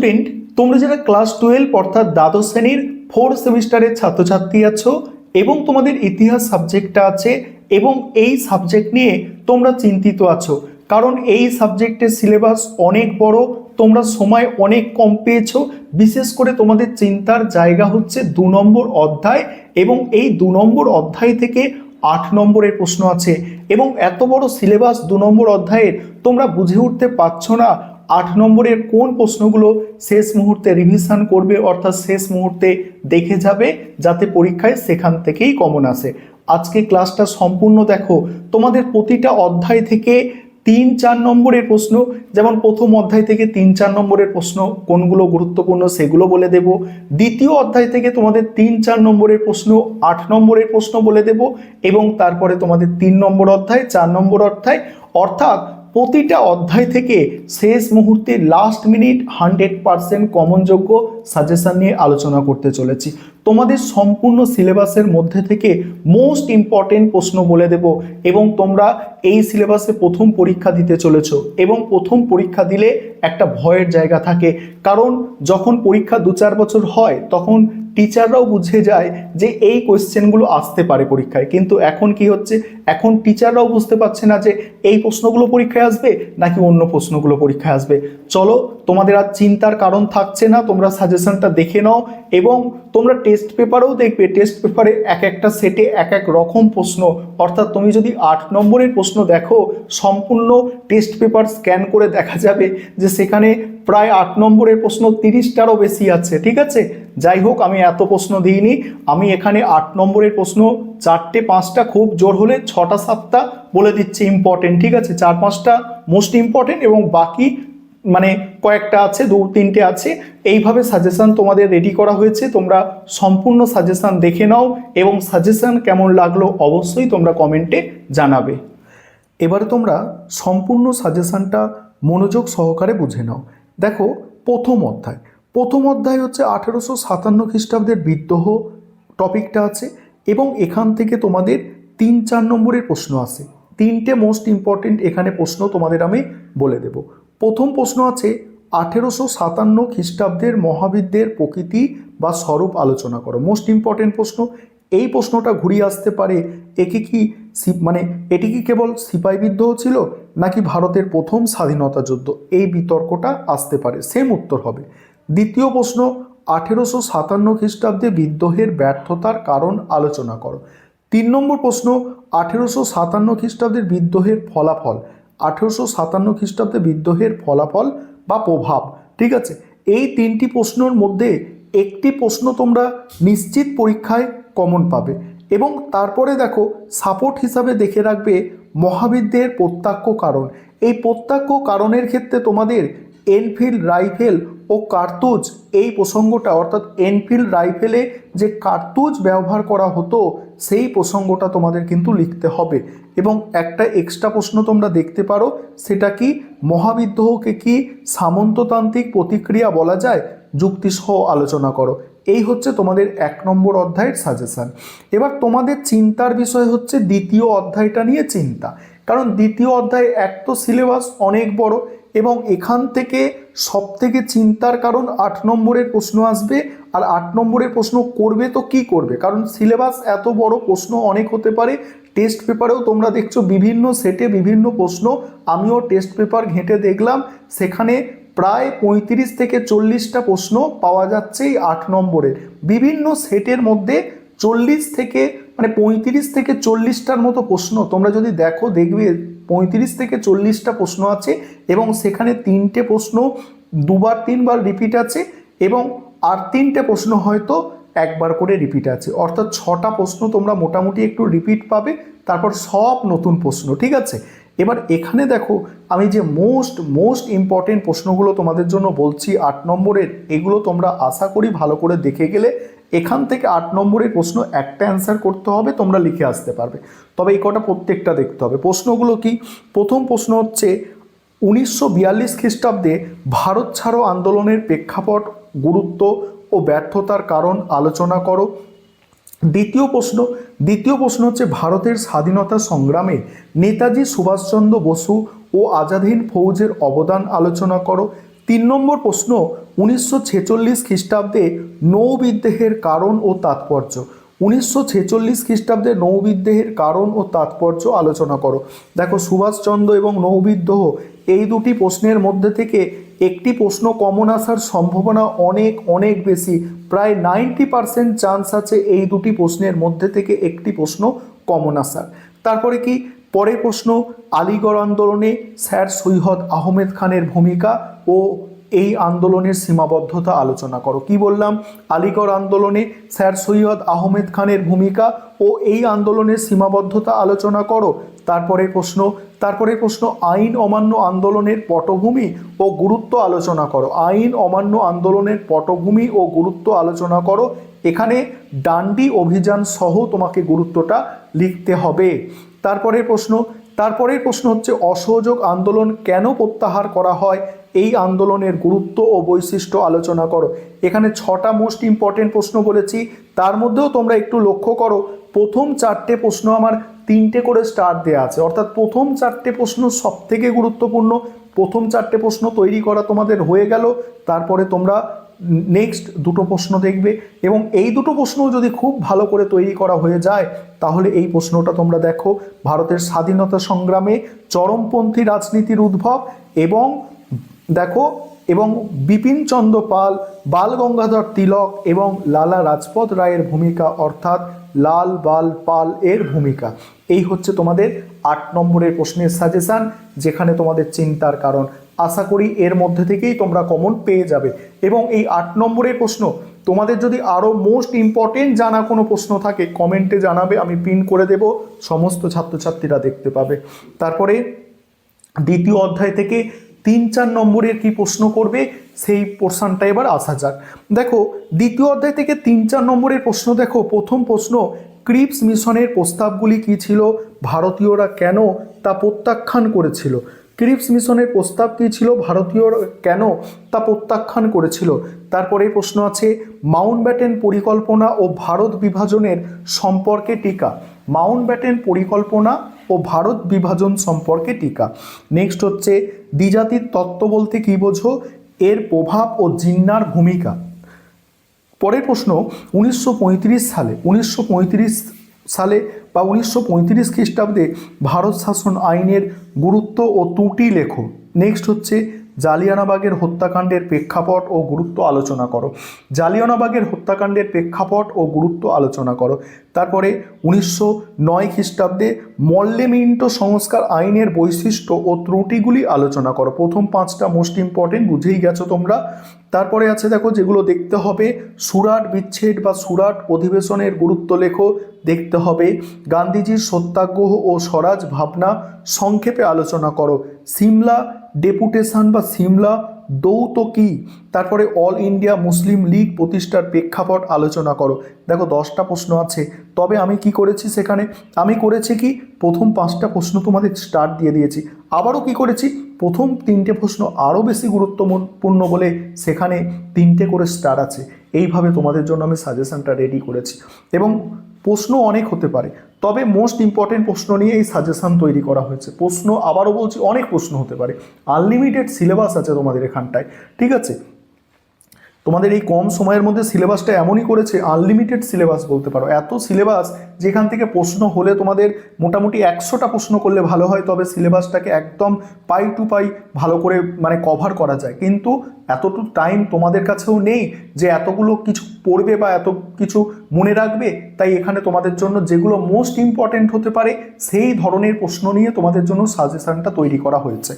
Student, তোমরা যারা class 12 অর্থাৎ দ্বাদশ শ্রেণীর 4th সেমিস্টারের ছাত্রছাত্রী আছো এবং তোমাদের ইতিহাস সাবজেক্টটা আছে এবং এই সাবজেক্ট নিয়ে তোমরা চিন্তিত আছো, কারণ এই সাবজেক্টের সিলেবাস অনেক বড়, তোমরা সময় অনেক কম পেয়েছো। বিশেষ করে তোমাদের চিন্তার জায়গা হচ্ছে 2 নম্বর অধ্যায় এবং এই 2 নম্বর অধ্যায় থেকে 8 নম্বরের প্রশ্ন আছে এবং এত বড় সিলেবাস 2 নম্বর অধ্যায়ের তোমরা বুঝে উঠতে পারছো না 8 নম্বরের কোন প্রশ্নগুলো শেষ মুহূর্তে রিভিশন করবে, অর্থাৎ শেষ মুহূর্তে দেখে যাবে যাতে পরীক্ষায় সেখান থেকেই কমন আসে। আজকে ক্লাসটা সম্পূর্ণ দেখো, তোমাদের প্রতিটা অধ্যায় থেকে 3-4 নম্বরের প্রশ্ন, যেমন প্রথম অধ্যায় থেকে 3-4 নম্বরের প্রশ্ন কোনগুলো গুরুত্বপূর্ণ সেগুলো বলে দেব। দ্বিতীয় অধ্যায় থেকে তোমাদের 3-4 নম্বরের প্রশ্ন, 8 নম্বরের প্রশ্ন বলে দেব এবং তারপরে তোমাদের 3 নম্বর অধ্যায়, 4 নম্বর অধ্যায়, অর্থাৎ প্রতিটা অধ্যায় থেকে শেষ মুহূর্তে লাস্ট মিনিট 100% কমনযোগ্য সাজেশন নিয়ে আলোচনা করতে চলেছি। তোমাদের সম্পূর্ণ সিলেবাসের মধ্যে থেকে মোস্ট ইম্পর্টেন্ট প্রশ্ন বলে দেব এবং তোমরা এই সিলেবাসে প্রথম পরীক্ষা দিতে চলেছো এবং প্রথম পরীক্ষা দিলে একটা ভয়ের জায়গা থাকে, কারণ যখন পরীক্ষা 2-4 বছর হয় তখন টিচাররাও বুঝে যায় যে এই কোয়েশ্চেনগুলো আসতে পারে পরীক্ষায়, কিন্তু এখন কি হচ্ছে, এখন টিচাররাও বুঝতে পারছে না যে এই প্রশ্নগুলো পরীক্ষায় আসবে নাকি অন্য প্রশ্নগুলো পরীক্ষায় আসবে। চলো, তোমাদের আর চিন্তার কারণ থাকছে না, তোমরা সাজেশনটা দেখে নাও এবং তোমরা টেস্ট পেপারেও দেখবে, টেস্ট পেপারে এক একটা সেটে এক এক রকম প্রশ্ন, অর্থাৎ তুমি যদি 8 নম্বরের প্রশ্ন দেখো, সম্পূর্ণ টেস্ট পেপার স্ক্যান করে দেখা যাবে যে সেখানে প্রায় 8 নম্বরের প্রশ্ন 30টারও বেশি আছে। ঠিক আছে, যাই হোক, আমি এত প্রশ্ন দিইনি, আমি এখানে 8 নম্বরের প্রশ্ন 4-5টা, খুব জোর হলে 6-7টা বলে দিচ্ছি ইম্পর্টেন্ট। ঠিক আছে, 4-5টা মোস্ট ইম্পর্টেন্ট এবং বাকি মানে কয়েকটা আছে, 2-3টে আছে। এইভাবে সাজেশন তোমাদের রেডি করা হয়েছে, তোমরা সম্পূর্ণ সাজেশন দেখে নাও এবং সাজেশন কেমন লাগলো অবশ্যই তোমরা কমেন্টে জানাবে। এবারে তোমরা সম্পূর্ণ সাজেশনটা মনোযোগ সহকারে বুঝে নাও। দেখো, প্রথম অধ্যায় হচ্ছে 1857 খ্রিস্টাব্দের বিদ্রোহ টপিকটা আছে এবং এখান থেকে তোমাদের 3-4 নম্বরের প্রশ্ন আসে। 3টে মোস্ট ইম্পর্টেন্ট এখানে প্রশ্ন তোমাদের আমি বলে দেব। প্রথম প্রশ্ন আছে 1857 খ্রিস্টাব্দের মহাবিদ্যের প্রকৃতি বা স্বরূপ আলোচনা করো। মোস্ট ইম্পর্টেন্ট প্রশ্ন। এই প্রশ্নটা ঘুরিয়ে আসতে পারে, এটি কি কেবল সিপাহী বিদ্রোহ ছিল নাকি ভারতের প্রথম স্বাধীনতা যুদ্ধ, এই বিতর্কটা আসতে পারে, সেম উত্তর হবে। দ্বিতীয় প্রশ্ন 1857 খ্রিস্টাব্দে বিদ্রোহের ব্যর্থতার কারণ আলোচনা করো। 3 নম্বর প্রশ্ন 1857 খ্রিস্টাব্দের বিদ্রোহের ফলাফল, 1857 খ্রিস্টাব্দে বিদ্রোহের ফলাফল বা প্রভাব। ঠিক আছে, এই 3টি প্রশ্নের মধ্যে একটি প্রশ্ন তোমরা নিশ্চিত পরীক্ষায় কমন পাবে এবং তারপরে দেখো সাপোর্ট হিসাবে দেখে রাখবে মহাবিদ্যের প্রত্যক্ষ কারণ। এই প্রত্যক্ষ কারণের ক্ষেত্রে তোমাদের এনফিল্ড রাইফেল ও কার্তুজ, এই প্রসঙ্গটা, অর্থাৎ এনফিল্ড রাইফেলে যে কার্তুজ ব্যবহার করা হতো সেই প্রসঙ্গটা তোমাদের কিন্তু লিখতে হবে এবং একটা এক্সট্রা প্রশ্ন তোমরা দেখতে পারো, সেটা কি মহাবিদ্রোহকে কি সামন্ততান্ত্রিক প্রতিক্রিয়া বলা যায়, যুক্তিসহ আলোচনা করো। এই হচ্ছে তোমাদের 1 নম্বর অধ্যায়ের সাজেশন। এবার তোমাদের চিন্তার বিষয় হচ্ছে দ্বিতীয় অধ্যায়টা নিয়ে চিন্তা, কারণ দ্বিতীয় অধ্যায় এক তো সিলেবাস অনেক বড় এবং এখান থেকে সবথেকে চিন্তার কারণ 8 নম্বরের প্রশ্ন আসবে। আর 8 নম্বরের প্রশ্ন করবে তো কি করবে, কারণ সিলেবাস এত বড়, প্রশ্ন অনেক হতে পারে। টেস্ট পেপারেও তোমরা দেখছো বিভিন্ন সেটে বিভিন্ন প্রশ্ন, আমিও টেস্ট পেপার ঘেঁটে দেখলাম, সেখানে প্রায় 35 থেকে 40টা প্রশ্ন পাওয়া যাচ্ছে এই 8 নম্বরের। বিভিন্ন সেটের মধ্যে 35 থেকে 40টার মতো প্রশ্ন তোমরা যদি দেখো, দেখবে 35 থেকে 40টা প্রশ্ন আছে এবং সেখানে 3টে প্রশ্ন 2-3বার রিপিট আছে এবং আর 3টে প্রশ্ন হয়তো একবার করে রিপিট আছে, অর্থাৎ 6টা প্রশ্ন তোমরা মোটামুটি একটু রিপিট পাবে, তারপর সব নতুন প্রশ্ন। ঠিক আছে, এবার এখানে দেখো আমি যে মোস্ট ইম্পর্টেন্ট প্রশ্নগুলো তোমাদের জন্য বলছি 8 নম্বরের, এগুলো তোমরা আশা করি ভালো করে দেখে গেলে এখান থেকে 8 নম্বরের প্রশ্ন একটা অ্যান্সার করতে হবে, তোমরা লিখে আসতে পারবে। তবে এই কটা প্রত্যেকটা দেখতে হবে। প্রশ্নগুলো কি? প্রথম প্রশ্ন হচ্ছে 1942 খ্রিস্টাব্দে ভারত ছাড়ো আন্দোলনের প্রেক্ষাপট, গুরুত্ব ও ব্যর্থতার কারণ আলোচনা করো। দ্বিতীয় প্রশ্ন হচ্ছে ভারতের স্বাধীনতা সংগ্রামে নেতাজি সুভাষচন্দ্র বসু ও আজাদ হিন্দ ফৌজের অবদান আলোচনা করো। 3 নম্বর প্রশ্ন 1946 খ্রিস্টাব্দে নৌবিদ্রোহের কারণ ও তাৎপর্য। 1946 খ্রিস্টাব্দে নৌবিদ্রোহের কারণ ও তাৎপর্য আলোচনা করো। দেখো সুভাষচন্দ্র এবং নৌবিদ্রোহ এই দুটি প্রশ্নের মধ্যে থেকে একটি প্রশ্ন কমন আসার সম্ভাবনা অনেক অনেক বেশি, প্রায় 90% চান্স আছে এই দুটি প্রশ্নের মধ্যে থেকে একটি প্রশ্ন কমন আসার। তারপরে কি পরের প্রশ্ন, আলিগড় আন্দোলনে স্যার সৈয়দ আহমেদ খানের ভূমিকা ও এই আন্দোলনের সীমাবদ্ধতা আলোচনা করো। কি বললাম? আলিগড় আন্দোলনে স্যার সৈয়দ আহমেদ খানের ভূমিকা ও এই আন্দোলনের সীমাবদ্ধতা আলোচনা করো। তারপরে প্রশ্ন আইন অমান্য আন্দোলনের পটভূমি ও গুরুত্ব আলোচনা করো। আইন অমান্য আন্দোলনের পটভূমি ও গুরুত্ব আলোচনা করো। এখানে ডান্ডি অভিযান সহ তোমাকে গুরুত্বটা লিখতে হবে। তারপরের প্রশ্ন হচ্ছে অসহযোগ আন্দোলন কেন প্রত্যাহার করা হয়, এই আন্দোলনের গুরুত্ব ও বৈশিষ্ট্য আলোচনা করো। এখানে 6টা মোস্ট ইম্পর্টেন্ট প্রশ্ন বলেছি, তার মধ্যেও তোমরা একটু লক্ষ্য করো প্রথম 4টে প্রশ্ন আমার 3টে করে স্টার দেওয়া আছে, অর্থাৎ প্রথম 4টে প্রশ্ন সব থেকে গুরুত্বপূর্ণ। প্রথম 4টে প্রশ্ন তৈরি করা তোমাদের হয়ে গেল, তারপরে তোমরা নেক্সট দুটো প্রশ্ন দেখবে এবং এই দুটো প্রশ্ন যদি খুব ভালো করে তৈরি করা হয়ে যায় তাহলে এই প্রশ্নটা তোমরা দেখো, ভারতের স্বাধীনতা সংগ্রামে চরমপন্থী রাজনীতির উদ্ভব এবং দেখো এবং বিপিন চন্দ্র পাল, বাল গঙ্গাধর তিলক এবং লালা লাজপত রায়ের ভূমিকা, অর্থাৎ লাল বাল পাল এর ভূমিকা। এই হচ্ছে তোমাদের 8 নম্বরের প্রশ্নের সাজেশান, যেখানে তোমাদের চিন্তার কারণ। আশা করি এর মধ্যে থেকেই তোমরা কমন পেয়ে যাবে। এবং এই 8 নম্বরের প্রশ্ন তোমাদের যদি আরও মোস্ট ইম্পর্টেন্ট জানা কোনো প্রশ্ন থাকে কমেন্টে জানাবে, আমি পিন করে দেব, সমস্ত ছাত্রছাত্রীরা দেখতে পাবে। তারপরে দ্বিতীয় অধ্যায় থেকে 3-4 নম্বরের কি প্রশ্ন করবে সেই পোর্শনটা এবার আসা যাক। দেখো দ্বিতীয় অধ্যায় থেকে 3-4 নম্বরের প্রশ্ন দেখো। প্রথম প্রশ্ন, ক্রিপস মিশনের প্রস্তাবগুলি কি ছিল, ভারতীয়রা কেন তা প্রত্যাখ্যান করেছিল। ক্রিপস মিশনের প্রস্তাব কী ছিল, ভারতীয়রা কেন তা প্রত্যাখ্যান করেছিল। তারপরে প্রশ্ন আছে মাউন্টব্যাটেন পরিকল্পনা ও ভারত বিভাজনের সম্পর্কে টিকা। মাউন্টব্যাটেন পরিকল্পনা ও ভারত বিভাজন সম্পর্কে টিকা। নেক্সট হচ্ছে দ্বিজাতির তত্ত্ব বলতে কী বোঝো, এর প্রভাব ও জিন্নার ভূমিকা। পরের প্রশ্ন 1935 সালে বা 1935 খ্রিস্টাব্দে ভারত শাসন আইনের গুরুত্ব ও ত্রুটি লেখো। নেক্সট হচ্ছে জালিয়ানবাগের হত্যাকাণ্ডের প্রেক্ষাপট ও গুরুত্ব আলোচনা করো। জালিয়ানবাগের হত্যাকাণ্ডের প্রেক্ষাপট ও গুরুত্ব আলোচনা করো। তারপরে 1909 খ্রিস্টাব্দে মল্লেমিন্টো সংস্কার আইনের বৈশিষ্ট্য ও ত্রুটিগুলি আলোচনা করো। প্রথম 5টা মোস্ট ইম্পর্টেন্ট বুঝেই গেছো তোমরা। তারপরে আছে দেখো যেগুলো দেখতে হবে, সুরাট বিচ্ছেদ বা সুরাট অধিবেশনের গুরুত্ব লেখো, দেখতে হবে গান্ধীজির সত্যাগ্রহ ও স্বরাজ ভাবনা সংক্ষেপে আলোচনা করো। সিমলা ডেপুটেশন বা সিমলা দৌত কি, তারপরে অল ইন্ডিয়া মুসলিম লীগ প্রতিষ্ঠার প্রেক্ষাপট আলোচনা করো। দেখো 10টা প্রশ্ন আছে, তবে আমি কি করেছি সেখানে, আমি করেছি কি প্রথম 5টা প্রশ্ন তোমাদের স্টার দিয়ে দিয়েছি, আবারও কি করেছি প্রথম 3টে প্রশ্ন আরও বেশি গুরুত্বপূর্ণ বলে সেখানে 3টে করে স্টার আছে। এইভাবে তোমাদের জন্য আমি সাজেশনটা রেডি করেছি এবং প্রশ্ন অনেক হতে পারে, তবে মোস্ট ইম্পর্টেন্ট প্রশ্ন নিয়ে এই সাজেশন তৈরি করা হয়েছে। প্রশ্ন আবারও বলছি অনেক প্রশ্ন হতে পারে, আনলিমিটেড সিলেবাস আছে তোমাদের এখানটায়, ঠিক আছে। তোমাদের এই কম সময়ের মধ্যে সিলেবাসটা এমনই করেছে, আনলিমিটেড সিলেবাস বলতে পারো। এত সিলেবাস যেখান থেকে প্রশ্ন হলে তোমাদের মোটামুটি 100টা প্রশ্ন করলে ভালো হয়, তবে সিলেবাসটাকে একদম পাই টু পাই ভালো করে মানে কভার করা যায়, কিন্তু এতটুকু টাইম তোমাদের কাছেও নেই যে এতগুলো কিছু পড়বে বা এত কিছু মনে রাখবে। তাই এখানে তোমাদের জন্য যেগুলো মোস্ট ইম্পর্টেন্ট হতে পারে সেই ধরনের প্রশ্ন নিয়ে তোমাদের জন্য সাজেশনটা তৈরি করা হয়েছে।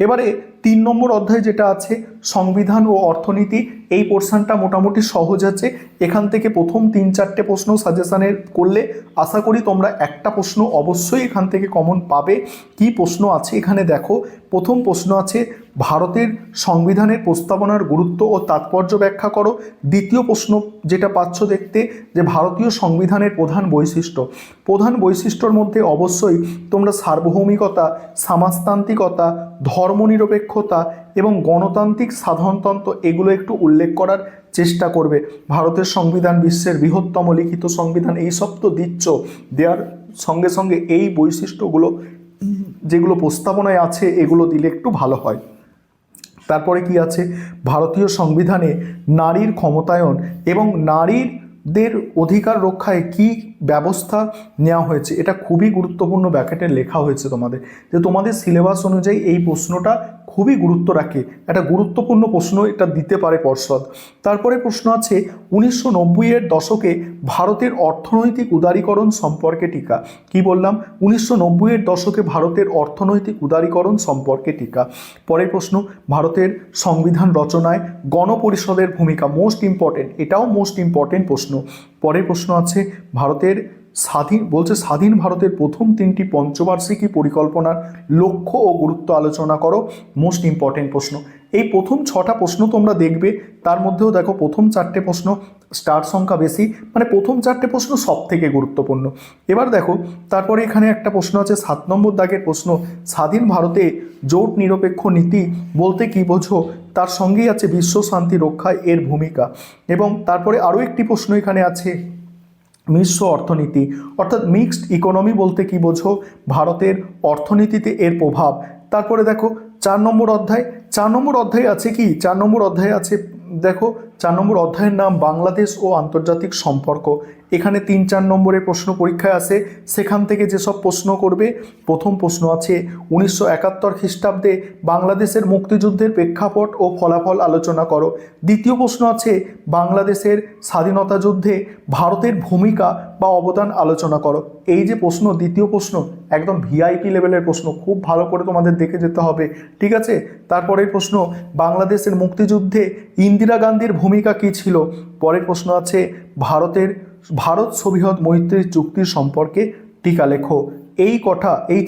এবারে 3 নম্বর অধ্যায় যেটা আছে সংবিধান ও অর্থনীতি, এই পোর্শনটা মোটামুটি সহজ আছে। এখান থেকে প্রথম 3-4টে প্রশ্ন সাজেশনের করলে আশা করি তোমরা একটা প্রশ্ন অবশ্যই এখান থেকে কমন পাবে। কি প্রশ্ন আছে এখানে দেখো, প্রথম প্রশ্ন আছে ভারতের সংবিধানের প্রস্তাবনার গুরুত্ব ও তাৎপর্য ব্যাখ্যা করো। দ্বিতীয় প্রশ্ন যেটা পাচ্ছ দেখতে যে ভারতীয় সংবিধানের প্রধান বৈশিষ্ট্য। প্রধান বৈশিষ্ট্যর মধ্যে অবশ্যই তোমরা সার্বভৌমিকতা, সমাজতান্ত্রিকতা, ধর্মনিরপেক্ষতা এবং গণতান্ত্রিক সাধারণতন্ত্র এগুলো একটু উল্লেখ করার চেষ্টা করবে। ভারতের সংবিধান বিশ্বের বৃহত্তম লিখিত সংবিধান, এই সব তো দিচ্ছ, দেওয়ার সঙ্গে সঙ্গে এই বৈশিষ্ট্যগুলো যেগুলো প্রস্তাবনায় আছে এগুলো দিলে একটু ভালো হয়। তারপরে কি আছে, ভারতীয় সংবিধানে নারীর ক্ষমতায়ন এবং নারীদের অধিকার রক্ষায় কি ব্যবস্থা নেওয়া হয়েছে, এটা খুবই গুরুত্বপূর্ণ ব্র্যাকেটে লেখা হয়েছে তোমাদের, যে তোমাদের সিলেবাস অনুযায়ী এই প্রশ্নটা খুবই গুরুত্ব রাখে, একটা গুরুত্বপূর্ণ প্রশ্ন এটা দিতে পারে পর্ষদ। তারপরে প্রশ্ন আছে 1990-এর দশকে ভারতের অর্থনৈতিক উদারীকরণ সম্পর্কে টিকা। কি বললাম, 1990-এর দশকে ভারতের অর্থনৈতিক উদারীকরণ সম্পর্কে টিকা। পরের প্রশ্ন, ভারতের সংবিধান রচনায় গণপরিষদের ভূমিকা, মোস্ট ইম্পর্টেন্ট, এটাও মোস্ট ইম্পর্টেন্ট প্রশ্ন। পরের প্রশ্ন আছে ভারতের স্বাধীন ভারতের প্রথম 3টি পঞ্চবার্ষিকী পরিকল্পনার লক্ষ্য ও গুরুত্ব আলোচনা করো, মোস্ট ইম্পর্টেন্ট প্রশ্ন। এই প্রথম 6টা প্রশ্ন তোমরা দেখবে, তার মধ্যেও দেখো প্রথম 4টে প্রশ্ন স্টার সংখ্যা বেশি, মানে প্রথম 4টে প্রশ্ন সব থেকে গুরুত্বপূর্ণ। এবার দেখো তারপরে এখানে একটা প্রশ্ন আছে 7 নম্বর দাগের প্রশ্ন, স্বাধীন ভারতে জোট নিরপেক্ষ নীতি বলতে কি বোঝো, তার সঙ্গেই আছে বিশ্ব শান্তি রক্ষায় এর ভূমিকা। এবং তারপরে আরও একটি প্রশ্ন এখানে আছে মিশ্র অর্থনীতি, অর্থাৎ মিক্সড ইকোনমি বলতে কি বোঝো, ভারতের অর্থনীতিতে এর প্রভাব। তারপরে দেখো 4 নম্বর অধ্যায়, 4 নম্বর অধ্যায়ে আছে কি, 4 নম্বর অধ্যায়ে আছে দেখো 4 নম্বর অধ্যায়ের নাম বাংলাদেশ ও আন্তর্জাতিক সম্পর্ক। এখানে 3-4 নম্বরের প্রশ্ন পরীক্ষায় আসে, সেখান থেকে যেসব প্রশ্ন করবে, প্রথম প্রশ্ন আছে 1971 খ্রিস্টাব্দে বাংলাদেশের মুক্তিযুদ্ধের প্রেক্ষাপট ও ফলাফল আলোচনা করো। দ্বিতীয় প্রশ্ন আছে বাংলাদেশের স্বাধীনতা যুদ্ধে ভারতের ভূমিকা বা অবদান আলোচনা করো। এই যে প্রশ্ন, দ্বিতীয় প্রশ্ন একদম ভিআইপি লেভেলের প্রশ্ন, খুব ভালো করে তোমাদের দেখে যেতে হবে, ঠিক আছে। তারপরের প্রশ্ন বাংলাদেশের মুক্তিযুদ্ধে ইন্দিরা গান্ধীর ভূমিকা কী ছিল। পরের প্রশ্ন আছে ভারত সোভিয়েত মৈত্রী চুক্তির সম্পর্কে টিকা লেখো। এই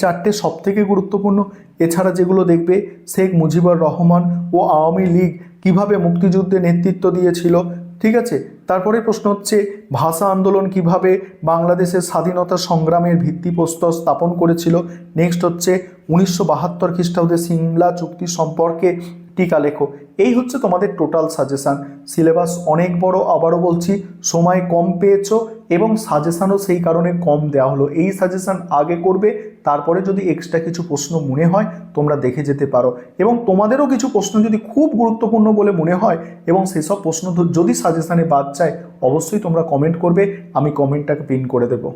4টে সব থেকে গুরুত্বপূর্ণ। এছাড়া যেগুলো দেখবে শেখ মুজিবুর রহমান ও আওয়ামী লীগ কিভাবে মুক্তিযুদ্ধে নেতৃত্ব দিয়েছিল, ঠিক আছে। তারপরে প্রশ্ন হচ্ছে ভাষা আন্দোলন কিভাবে বাংলাদেশের স্বাধীনতা সংগ্রামের ভিত্তিপ্রস্তর স্থাপন করেছিল। নেক্সট হচ্ছে 1972 খ্রিস্টাব্দে সিমলা চুক্তি সম্পর্কে টিকা লেখো। এই হচ্ছে তোমাদের টোটাল সাজেশান। সিলেবাস অনেক বড়, আবারও বলছি সময় কম পেয়েছো এবং সাজেশানও সেই কারণে কম দেওয়া হলো। এই সাজেশান আগে করবে, তারপরে যদি এক্সট্রা কিছু প্রশ্ন মনে হয় তোমরা দেখে যেতে পারো, এবং তোমাদেরও কিছু প্রশ্ন যদি খুব গুরুত্বপূর্ণ বলে মনে হয় এবং সেসব প্রশ্ন যদি সাজেশানে বাদ যায় অবশ্যই তোমরা কমেন্ট করবে, আমি কমেন্টটাকে পিন করে দেবো।